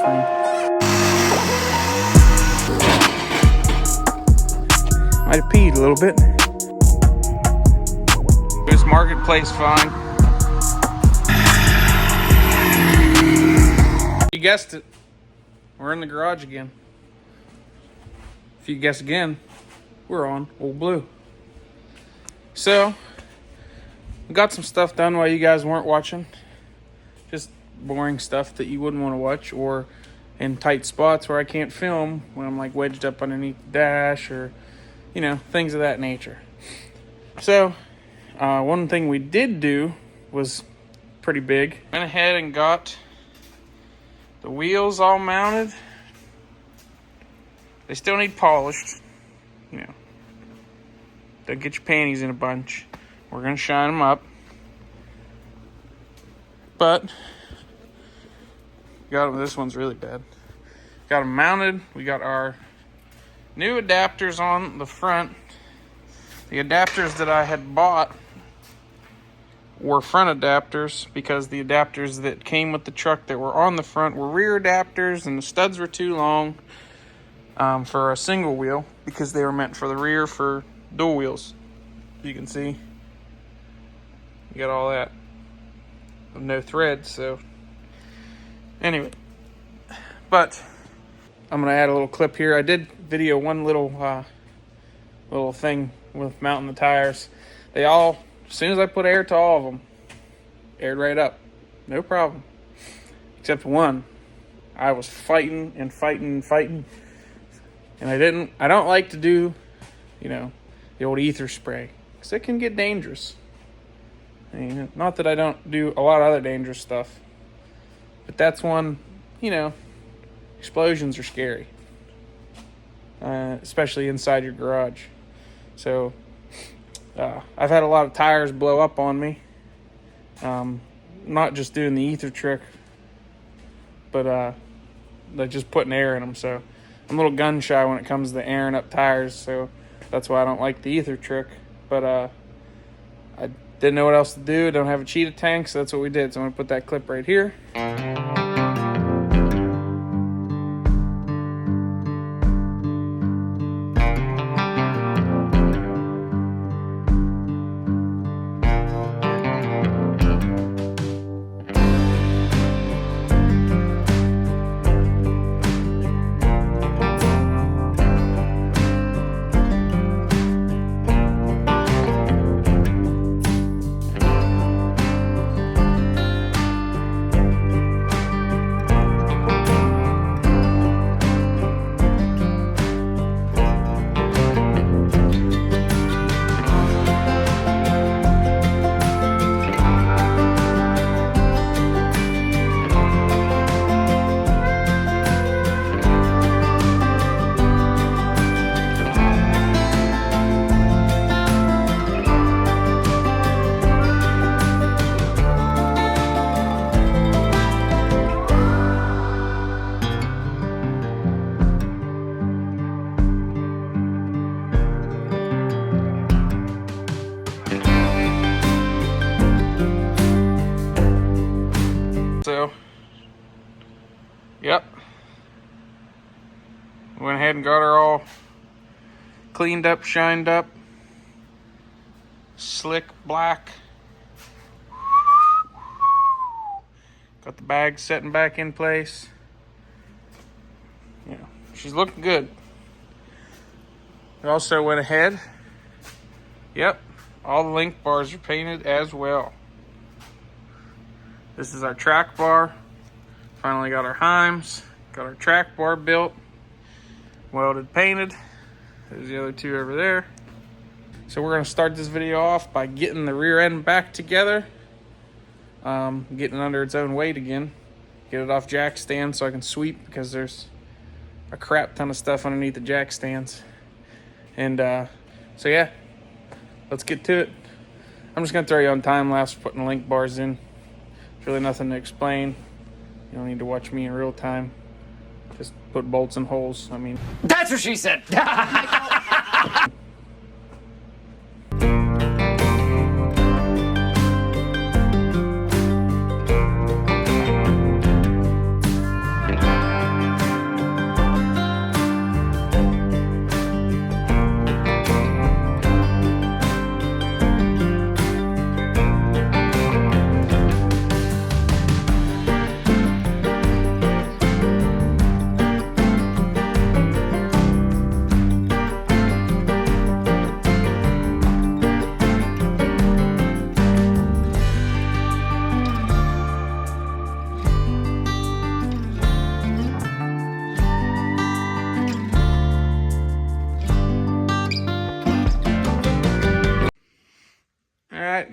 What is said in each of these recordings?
frame. Might have peed a little bit. This marketplace fine. You guessed it. We're in the garage again. If you guess again, we're on Old Blue. So, we got some stuff done while you guys weren't watching. Just boring stuff that you wouldn't want to watch, or in tight spots where I can't film when I'm like wedged up underneath the dash, or, you know, things of that nature. So, one thing we did do was pretty big. Went ahead and got the wheels all mounted. They still need polished, you know. Don't get your panties in a bunch. We're gonna shine them up. But got them. This one's really bad. Got them mounted. We got our new adapters on the front. The adapters that I had bought were front adapters because the adapters that came with the truck that were on the front were rear adapters, and the studs were too long for a single wheel because they were meant for the rear for dual wheels. You can see you got all that with no threads. So anyway, but I'm gonna add a little clip here. I did video one little thing with mounting the tires. They all, as soon as I put air to all of them, aired right up, no problem, except one. I was fighting, and I don't like to do, you know, the old ether spray, because it can get dangerous. I mean, not that I don't do a lot of other dangerous stuff, but that's one, you know, explosions are scary, especially inside your garage. So I've had a lot of tires blow up on me, not just doing the ether trick, but like just putting air in them. So I'm a little gun shy when it comes to airing up tires, so that's why I don't like the ether trick. But I didn't know what else to do. Don't have a cheetah tank, so that's what we did. So I'm gonna put that clip right here. So, yep. Went ahead and got her all cleaned up, shined up, slick black. Got the bag setting back in place. Yeah, she's looking good. We also went ahead. Yep, all the link bars are painted as well. This is our track bar. Finally got our heims. Got our track bar built. Welded, painted. There's the other two over there. So we're gonna start this video off by getting the rear end back together. Getting it under its own weight again. Get it off jack stand so I can sweep, because there's a crap ton of stuff underneath the jack stands. And so yeah, let's get to it. I'm just gonna throw you on time lapse for putting the link bars in. There's really nothing to explain. You don't need to watch me in real time. Just put bolts in holes. I mean, that's what she said.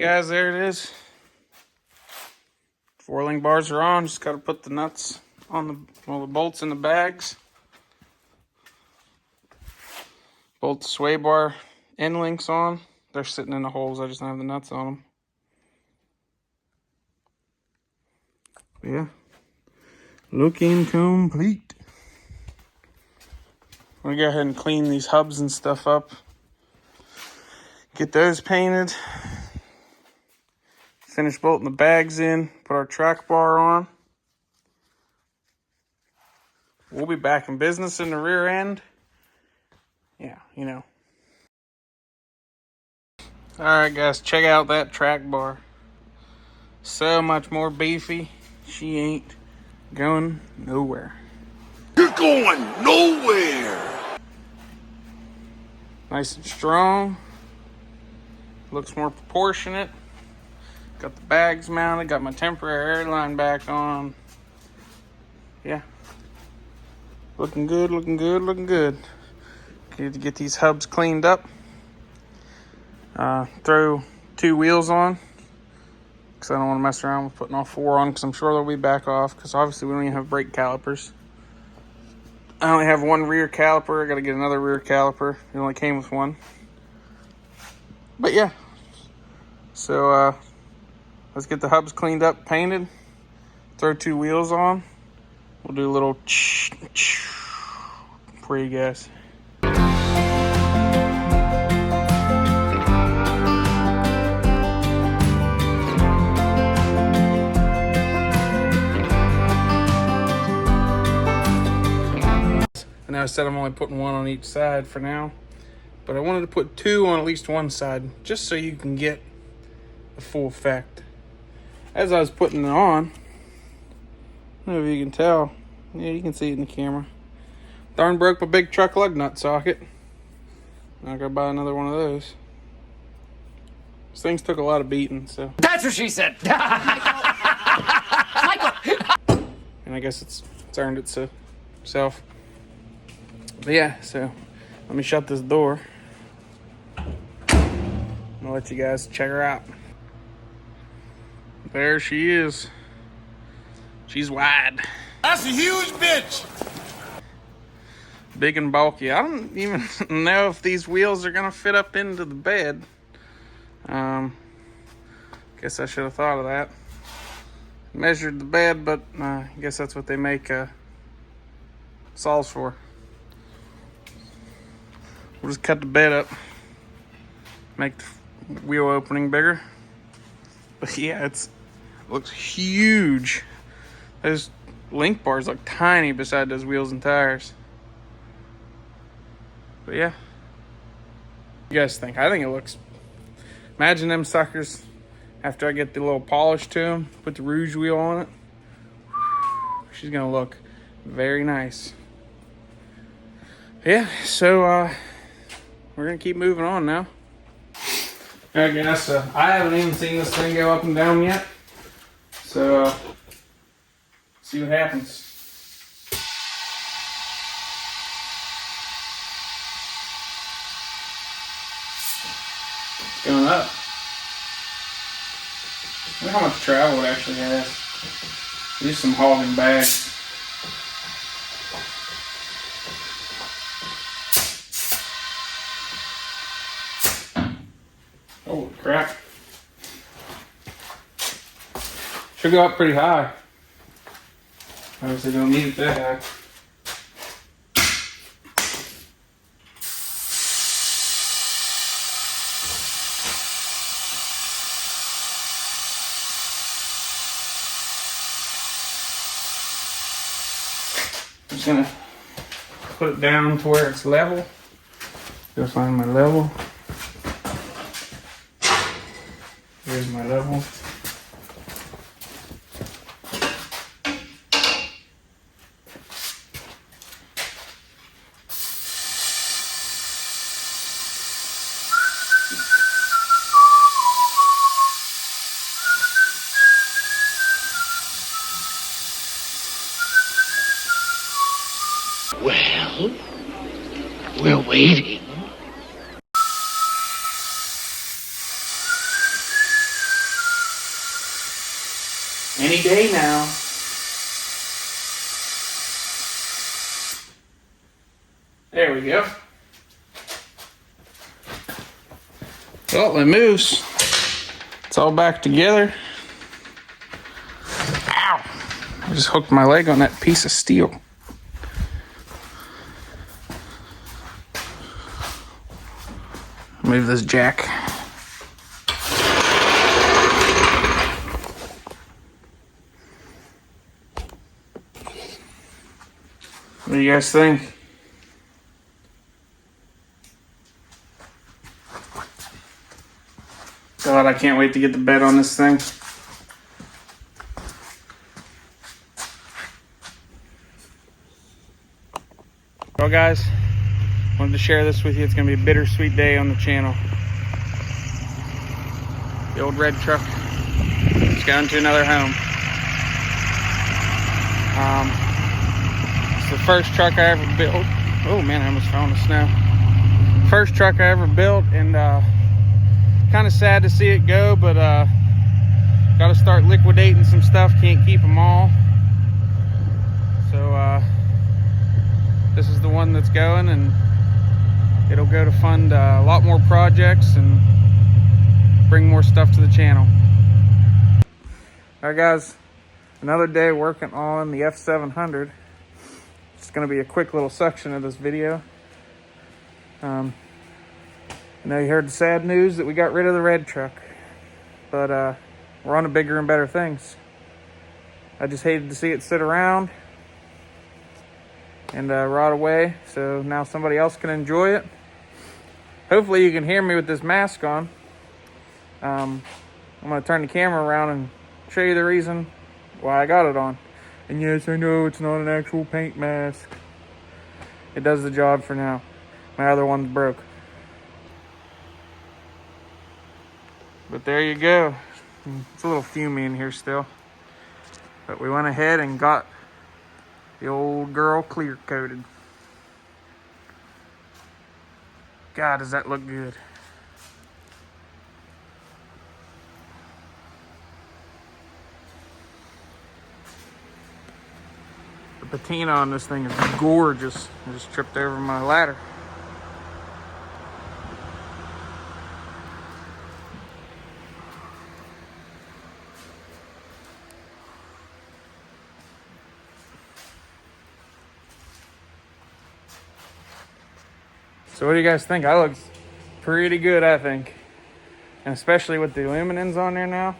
Guys, there it is. 4-link bars are on. Just got to put the nuts on the bolts in the bags. Bolt the sway bar end links on. They're sitting in the holes. I just don't have the nuts on them. But yeah, looking complete. I'm gonna go ahead and clean these hubs and stuff up. Get those painted. Finish bolting the bags in. Put our track bar on. We'll be back in business in the rear end. Yeah, you know. Alright guys, check out that track bar. So much more beefy. She ain't going nowhere. You're going nowhere! Nice and strong. Looks more proportionate. Got the bags mounted. Got my temporary airline back on. Yeah. Looking good, looking good, looking good. Need to get these hubs cleaned up. Throw 2 wheels on. Because I don't want to mess around with putting all 4 on. Because I'm sure they'll be back off. Because obviously we don't even have brake calipers. I only have 1 rear caliper. I got to get another rear caliper. It only came with 1. But yeah. So let's get the hubs cleaned up, painted. Throw 2 wheels on. We'll do a little for you guys. I know I said I'm only putting 1 on each side for now, but I wanted to put 2 on at least one side, just so you can get the full effect. As I was putting it on, I don't know if you can tell. Yeah, you can see it in the camera. Darn broke my big truck lug nut socket. I gotta buy another one of those. These things took a lot of beating, so. That's what she said. And I guess it's earned itself. But yeah, so let me shut this door. I'll let you guys check her out. There she is. She's wide. That's a huge bitch! Big and bulky. I don't even know if these wheels are gonna fit up into the bed. Guess I should have thought of that. Measured the bed, but I guess that's what they make saws for. We'll just cut the bed up, make the wheel opening bigger. But yeah, it looks huge. Those link bars look tiny beside those wheels and tires. But yeah, what do you guys think? I think it looks. Imagine them suckers after I get the little polish to them, put the rouge wheel on it. She's gonna look very nice. Yeah, so we're gonna keep moving on now. Alright guys, so I haven't even seen this thing go up and down yet. So see what happens. It's going up. I wonder how much travel it actually has. These are some hogging bags. Holy crap. Should go up pretty high. Obviously don't need it that high. I'm just gonna put it down to where it's level. Go find my level. Here's my level. Well, we're waiting. rainy day now. There we go. Well, it moves. It's all back together. Ow! I just hooked my leg on that piece of steel. Move this jack. What do you guys think? God, I can't wait to get the bed on this thing. Well, guys, wanted to share this with you. It's going to be a bittersweet day on the channel. The old red truck is going to another home. It's the first truck I ever built. Oh man, I almost fell in the snow. First truck I ever built, and kind of sad to see it go, but got to start liquidating some stuff. Can't keep them all. So this is the one that's going, and it'll go to fund a lot more projects and bring more stuff to the channel. All right, guys, another day working on the f700. It's going to be a quick little section of this video. I know you heard the sad news that we got rid of the red truck, but we're on to bigger and better things. I just hated to see it sit around and rot away, so now somebody else can enjoy it. Hopefully you can hear me with this mask on. I'm going to turn the camera around and show you the reason why I got it on. And yes, I know it's not an actual paint mask. It does the job for now. My other one's broke. But there you go. It's a little fumey in here still. But we went ahead and got the old girl clear coated. God, does that look good. The patina on this thing is gorgeous. I just tripped over my ladder. So what do you guys think? That looks pretty good, I think. And especially with the aluminums on there now.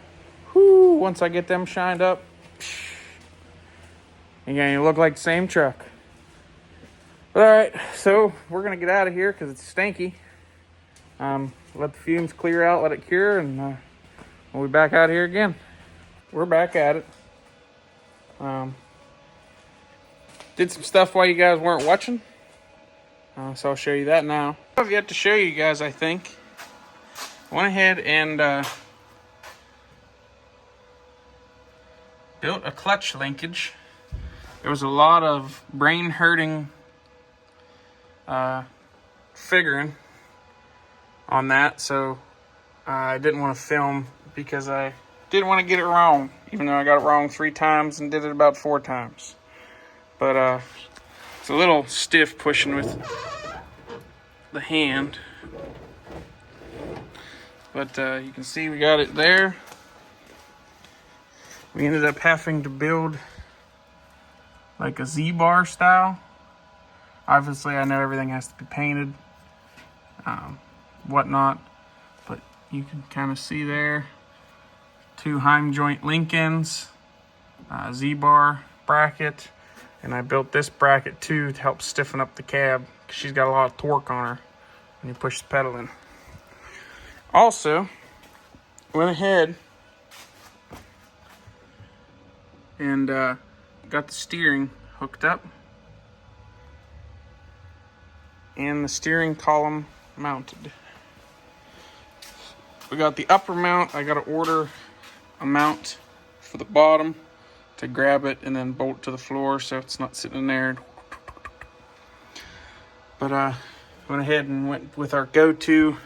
Whoo, once I get them shined up, you're gonna look like the same truck. But all right, so we're gonna get out of here because it's stinky. Let the fumes clear out, let it cure, and we'll be back out here again. We're back at it. Did some stuff while you guys weren't watching. So I'll show you that now. I've yet to show you guys, I think. I went ahead and built a clutch linkage. There was a lot of brain hurting figuring on that, so I didn't want to film because I didn't want to get it wrong, even though I got it wrong 3 times and did it about 4 times. But it's a little stiff pushing with the hand, but you can see we got it there. We ended up having to build like a Z-bar style. Obviously I know everything has to be painted, whatnot, but you can kind of see there 2 heim joint link-ins, Z-bar bracket, and I built this bracket too to help stiffen up the cab because she's got a lot of torque on her when you push the pedal in. Also, went ahead and got the steering hooked up and the steering column mounted. We got the upper mount. I got to order a mount for the bottom to grab it and then bolt to the floor so it's not sitting in there. But went ahead and went with our go-to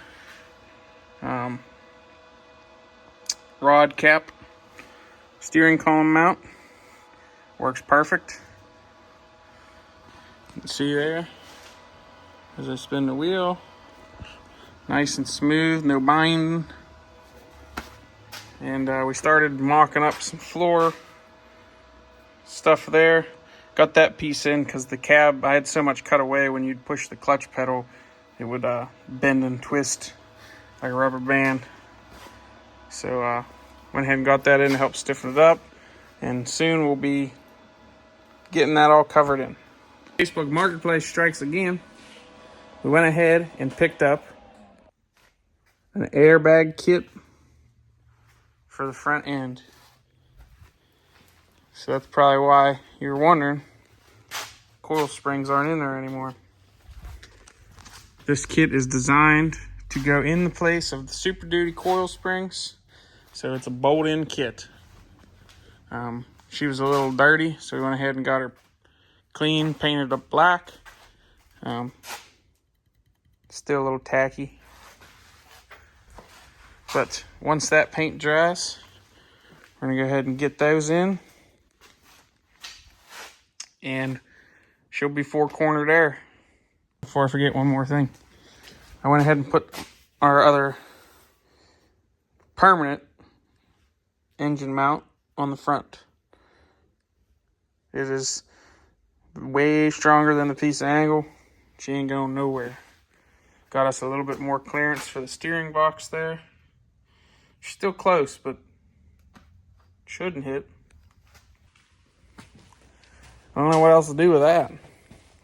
rod cap Steering column mount works perfect. You can see there as I spin the wheel. Nice and smooth, no binding. And we started mocking up some floor stuff there. Got that piece in because the cab, I had so much cut away when you'd push the clutch pedal, it would bend and twist like a rubber band. So went ahead and got that in to help stiffen it up. And soon we'll be getting that all covered in. Facebook Marketplace strikes again. We went ahead and picked up an airbag kit for the front end. So that's probably why you're wondering coil springs aren't in there anymore. This kit is designed to go in the place of the Super Duty coil springs. So it's a bolt-in kit. She was a little dirty, so we went ahead and got her clean, painted up black. Still a little tacky. But once that paint dries, we're gonna go ahead and get those in. And she'll be four-cornered there. Before I forget one more thing. I went ahead and put our other permanent engine mount on the front. It is way stronger than the piece of angle. She ain't going nowhere. Got us a little bit more clearance for the steering box there. Still close, but shouldn't hit. I don't know what else to do with that.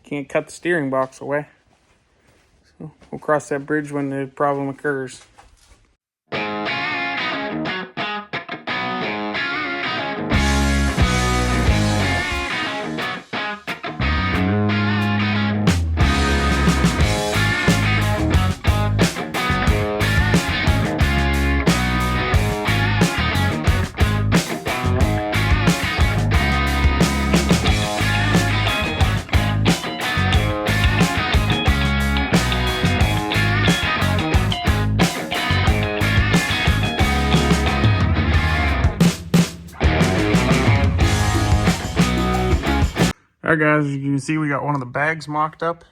Can't cut the steering box away. So we'll cross that bridge when the problem occurs. Alright guys, as you can see, we got one of the bags mocked up.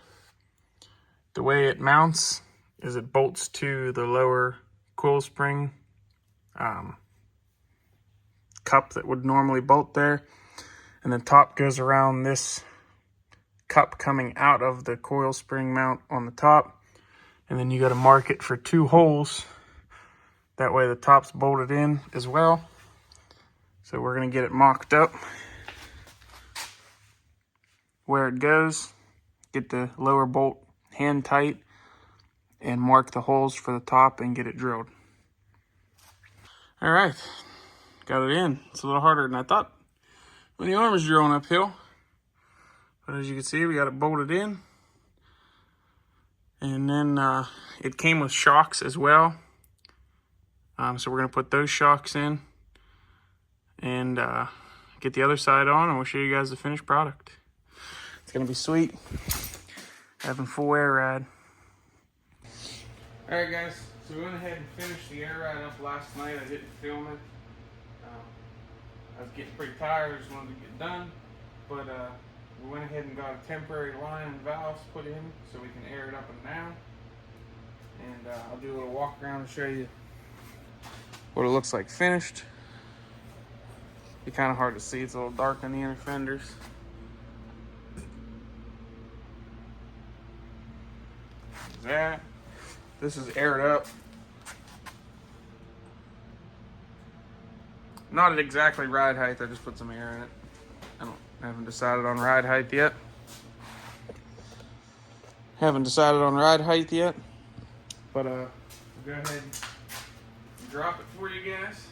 The way it mounts is it bolts to the lower coil spring cup that would normally bolt there. And the top goes around this cup coming out of the coil spring mount on the top. And then you got to mark it for 2 holes. That way the top's bolted in as well. So we're going to get it mocked up where it goes, get the lower bolt hand tight, and mark the holes for the top and get it drilled. All right, got it in. It's a little harder than I thought when the arm is drilling uphill. But as you can see, we got it bolted in. And then it came with shocks as well. So we're gonna put those shocks in and get the other side on, and we'll show you guys the finished product. It's gonna be sweet. Having full air ride. All right, guys. So we went ahead and finished the air ride up last night. I didn't film it. I was getting pretty tired. I just wanted to get done. But we went ahead and got a temporary line and valves put in so we can air it up and down. And I'll do a little walk around and show you what it looks like finished. Be kind of hard to see. It's a little dark on the inner fenders. That. This is aired up. Not at exactly ride height. I just put some air in it. I haven't decided on ride height yet. But I'll go ahead and drop it for you guys.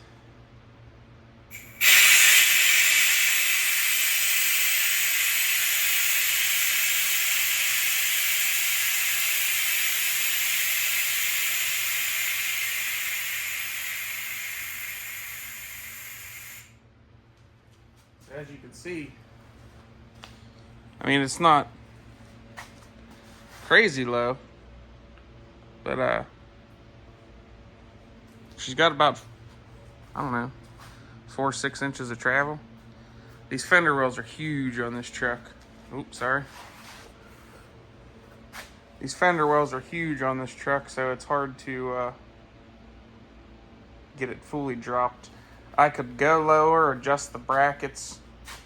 As you can see, I mean, it's not crazy low, but she's got about, I don't know, 4 or 6 inches of travel. These fender wells are huge on this truck. Oops, sorry. These fender wells are huge on this truck, so it's hard to get it fully dropped. I could go lower, adjust the brackets,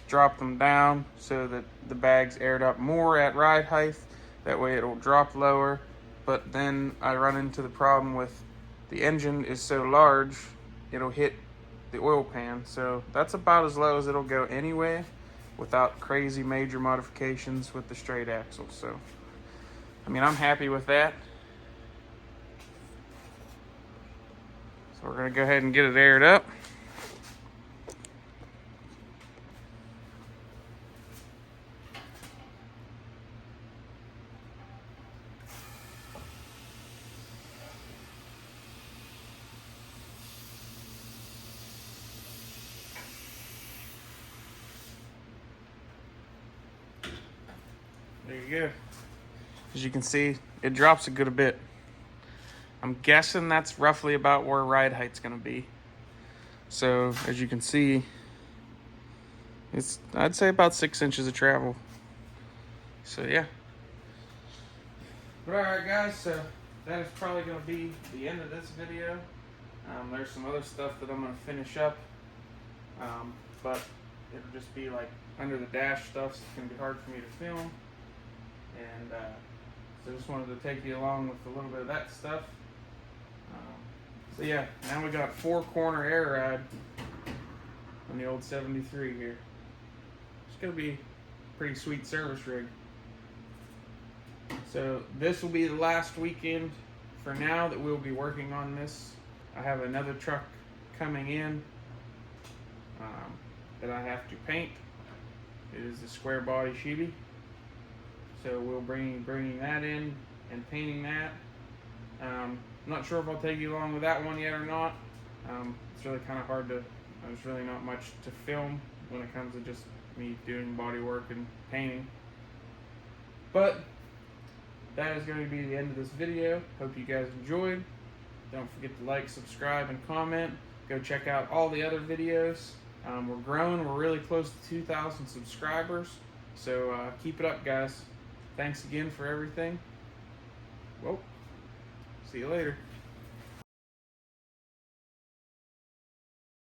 drop them down so that the bag's aired up more at ride height. That way it'll drop lower. But then I run into the problem with the engine is so large, it'll hit the oil pan. So that's about as low as it'll go anyway, without crazy major modifications with the straight axle. So, I mean, I'm happy with that. So we're gonna go ahead and get it aired up. There you go. As you can see, it drops a good bit. I'm guessing that's roughly about where ride height's gonna be. So as you can see, it's, I'd say, about 6 inches of travel. So yeah. But alright guys, so that is probably gonna be the end of this video. There's some other stuff that I'm gonna finish up. But it'll just be like under the dash stuff, so it's gonna be hard for me to film. And so just wanted to take you along with a little bit of that stuff. So yeah, now we got 4-corner air ride on the old 73 here. It's gonna be a pretty sweet service rig. So this will be the last weekend for now that we'll be working on this. I have another truck coming in that I have to paint. It is the square body Shibi. So we'll bringing that in and painting that. Not sure if I'll take you along with that one yet or not. It's really kind of hard to, there's really not much to film when it comes to just me doing body work and painting. But that is going to be the end of this video. Hope you guys enjoyed. Don't forget to like, subscribe, and comment. Go check out all the other videos. We're growing. We're really close to 2,000 subscribers. So keep it up, guys. Thanks again for everything. Well, see you later.